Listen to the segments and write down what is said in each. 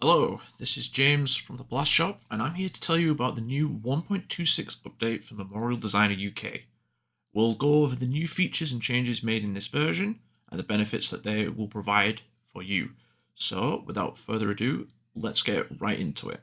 Hello, this is James from the Blast Shop, and I'm here to tell you about the new 1.26 update for Memorial Designer UK. We'll go over the new features and changes made in this version, and the benefits that they will provide for you. So, without further ado, let's get right into it.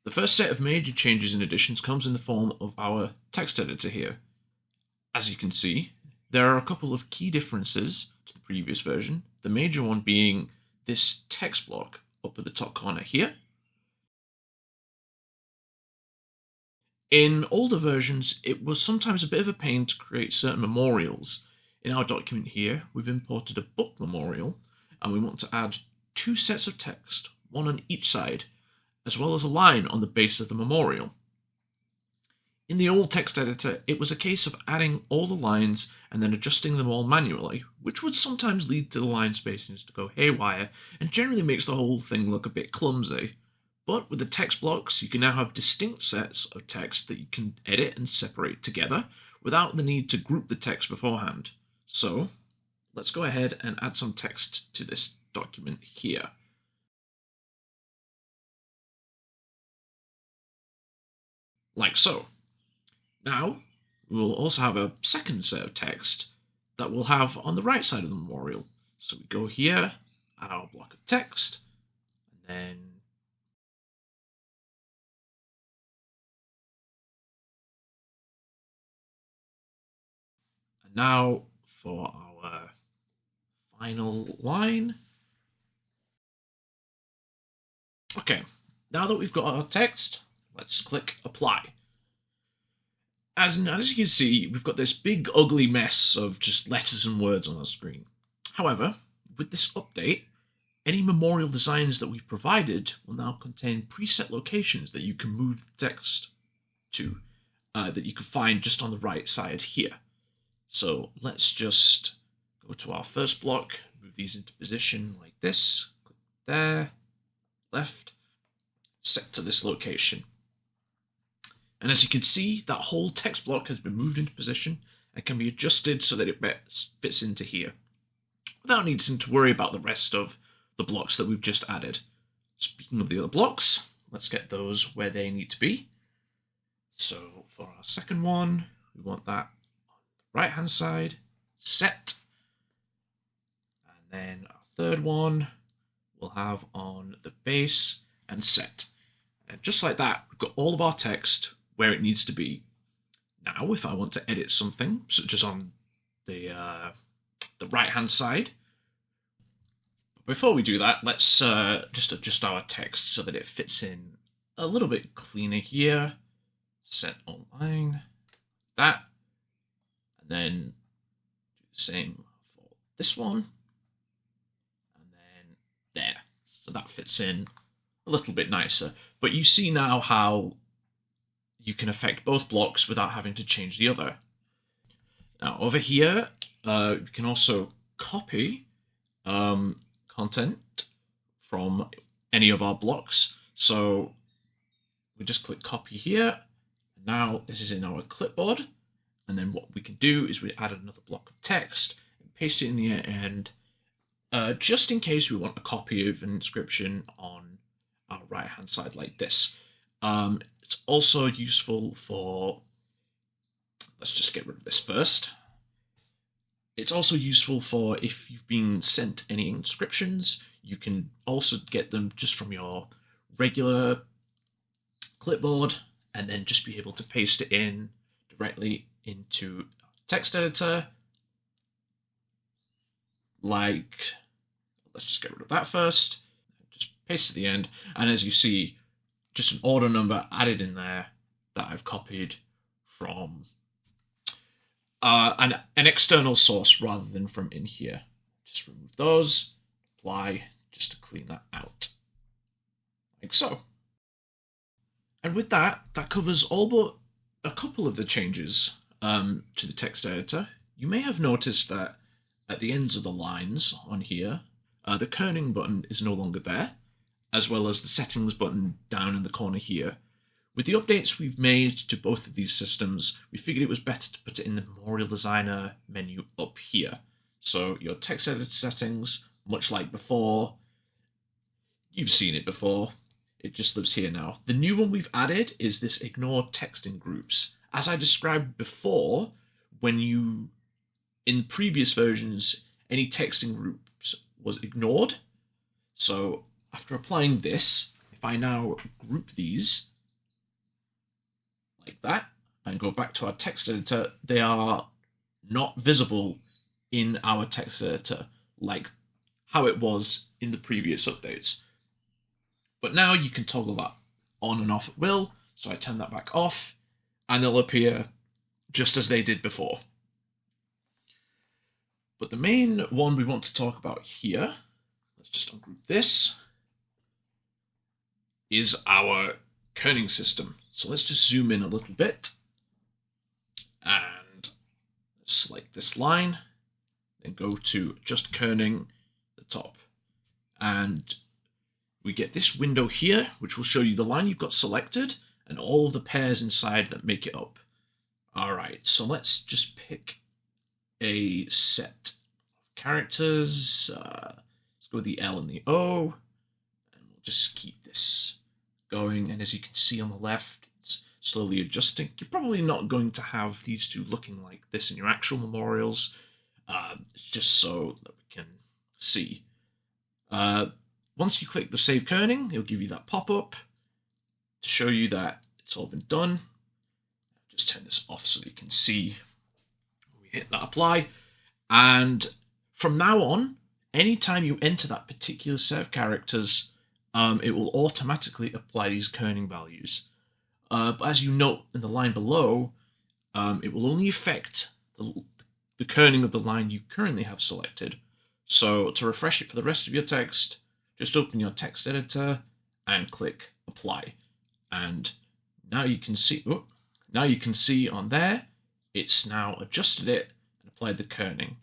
The first set of major changes and additions comes in the form of our text editor here. As you can see, there are a couple of key differences to the previous version, the major one being this text block up at the top corner here. In older versions, it was sometimes a bit of a pain to create certain memorials. In our document here, we've imported a book memorial, and we want to add two sets of text, one on each side, as well as a line on the base of the memorial. In the old text editor, it was a case of adding all the lines and then adjusting them all manually, which would sometimes lead to the line spacings to go haywire and generally makes the whole thing look a bit clumsy. But with the text blocks, you can now have distinct sets of text that you can edit and separate together without the need to group the text beforehand. So, let's go ahead and add some text to this document here. Like so. Now, we will also have a second set of text that we'll have on the right side of the memorial. So we go here, add our block of text, and then now for our final line. Okay, now that we've got our text, let's click apply. As you can see, we've got this big ugly mess of just letters and words on our screen. However, with this update, any memorial designs that we've provided will now contain preset locations that you can move the text to, that you can find just on the right side here. So let's just go to our first block, move these into position like this, click there, left, set to this location. And as you can see, that whole text block has been moved into position and can be adjusted so that it fits into here, without needing to worry about the rest of the blocks that we've just added. Speaking of the other blocks, let's get those where they need to be. So for our second one, we want that on the right-hand side, set. And then our third one, we'll have on the base and set. And just like that, we've got all of our text where it needs to be. Now, if I want to edit something, such as on the right-hand side, before we do that, let's just adjust our text so that it fits in a little bit cleaner here. Set online, that, and then do the same for this one, and then there. So that fits in a little bit nicer. But you see now how you can affect both blocks without having to change the other. Now over here, you can also copy content from any of our blocks. So we just click copy here. Now this is in our clipboard. And then what we can do is we add another block of text and paste it in the end, just in case we want a copy of an inscription on our right hand side like this. It's also useful for, let's just get rid of this first. It's also useful for if you've been sent any inscriptions, you can also get them just from your regular clipboard and then just be able to paste it in directly into text editor. Like, let's just get rid of that first. Just paste at the end, and as you see, just an order number added in there that I've copied from an external source rather than from in here. Just remove those, apply, just to clean that out, like so. And with that, that covers all but a couple of the changes to the text editor. You may have noticed that at the ends of the lines on here, the kerning button is no longer there, as well as the settings button down in the corner here. With the updates we've made to both of these systems, we figured it was better to put it in the Memorial Designer menu up here. So your text editor settings, much like before. You've seen it before. It just lives here now. The new one we've added is this ignore text in groups. As I described before, in previous versions, any text in groups was ignored. So after applying this, if I now group these like that and go back to our text editor, they are not visible in our text editor like how it was in the previous updates. But now you can toggle that on and off at will. So I turn that back off and they'll appear just as they did before. But the main one we want to talk about here, let's just ungroup this, is our kerning system. So let's just zoom in a little bit and select this line, then go to just kerning the top. And we get this window here, which will show you the line you've got selected and all of the pairs inside that make it up. All right, so let's just pick a set of characters. Let's go with the L and the O, and we'll just keep this going. And as you can see on the left, it's slowly adjusting. You're probably not going to have these two looking like this in your actual memorials. It's just so that we can see. Once you click the Save Kerning, it'll give you that pop-up to show you that it's all been done. Just turn this off so you can see. We hit that apply. And from now on, anytime you enter that particular set of characters, it will automatically apply these kerning values. But as you note in the line below, it will only affect the kerning of the line you currently have selected. So to refresh it for the rest of your text, just open your text editor and click apply. And now you can see, on there, it's now adjusted it and applied the kerning.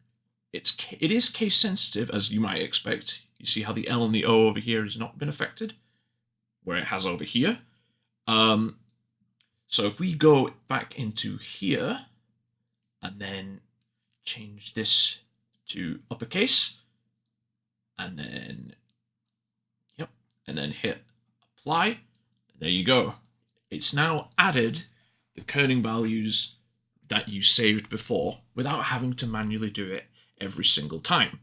It is case sensitive, as you might expect. You see how the L and the O over here has not been affected, where it has over here. So if we go back into here and then change this to uppercase, and then hit apply. There you go. It's now added the kerning values that you saved before without having to manually do it every single time.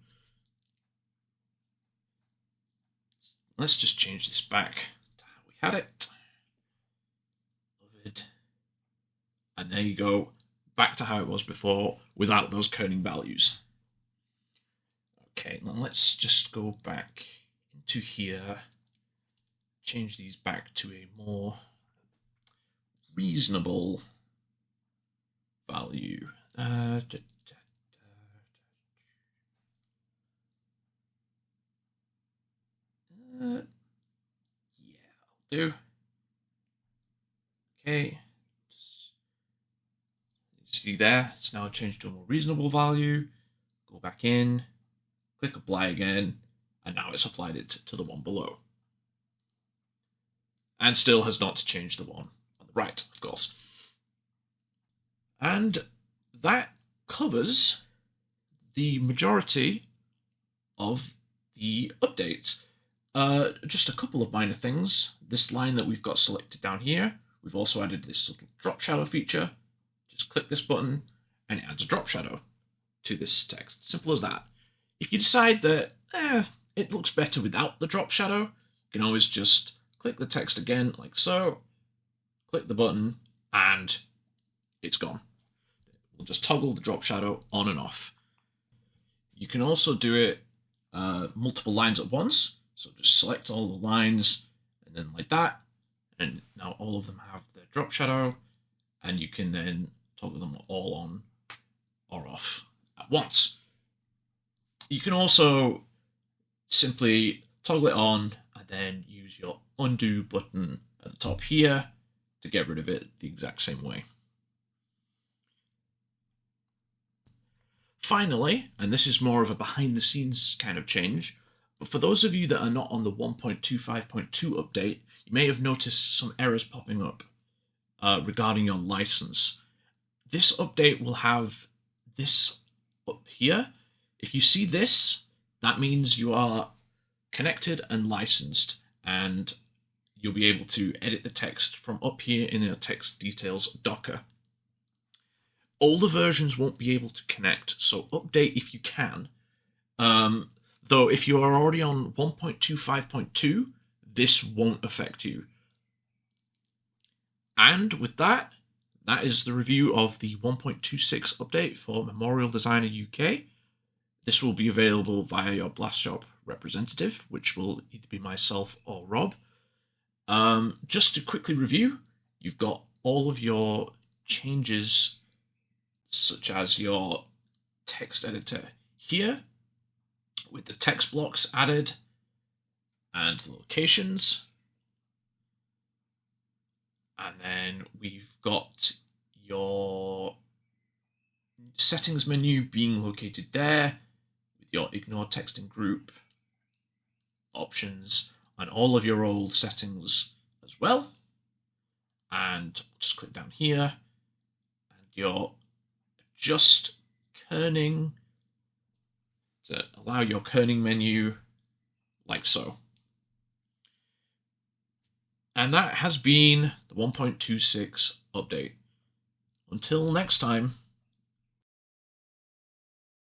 Let's just change this back to how we had it. And there you go, back to how it was before without those kerning values. Okay, now let's just go back into here, change these back to a more reasonable value. Yeah, that'll do. Okay. See there, it's now changed to a more reasonable value. Go back in, click apply again, and now it's applied it to the one below. And still has not changed the one on the right, of course. And that covers the majority of the updates. Just a couple of minor things. This line that we've got selected down here, we've also added this little drop shadow feature. Just click this button and it adds a drop shadow to this text. Simple as that. If you decide that it looks better without the drop shadow, you can always just click the text again like so, click the button, and it's gone. We'll just toggle the drop shadow on and off. You can also do it multiple lines at once. So just select all the lines and then like that. And now all of them have their drop shadow, and you can then toggle them all on or off at once. You can also simply toggle it on and then use your undo button at the top here to get rid of it the exact same way. Finally, and this is more of a behind the scenes kind of change, but for those of you that are not on the 1.25.2 update, you may have noticed some errors popping up regarding your license. This update will have this up here. If you see this, That means you are connected and licensed, and you'll be able to edit the text from up here in your text details Docker. Older versions won't be able to connect, so update if you can. Though if you are already on 1.25.2, this won't affect you. And with that, that is the review of the 1.26 update for Memorial Designer UK. This will be available via your BlastShop representative, which will either be myself or Rob. Just to quickly review, you've got all of your changes, such as your text editor here, with the text blocks added, and the locations. And then we've got your settings menu being located there, with your ignore text in group options, and all of your old settings as well. And just click down here, and your adjust kerning to allow your kerning menu like so. And that has been the 1.26 update. Until next time.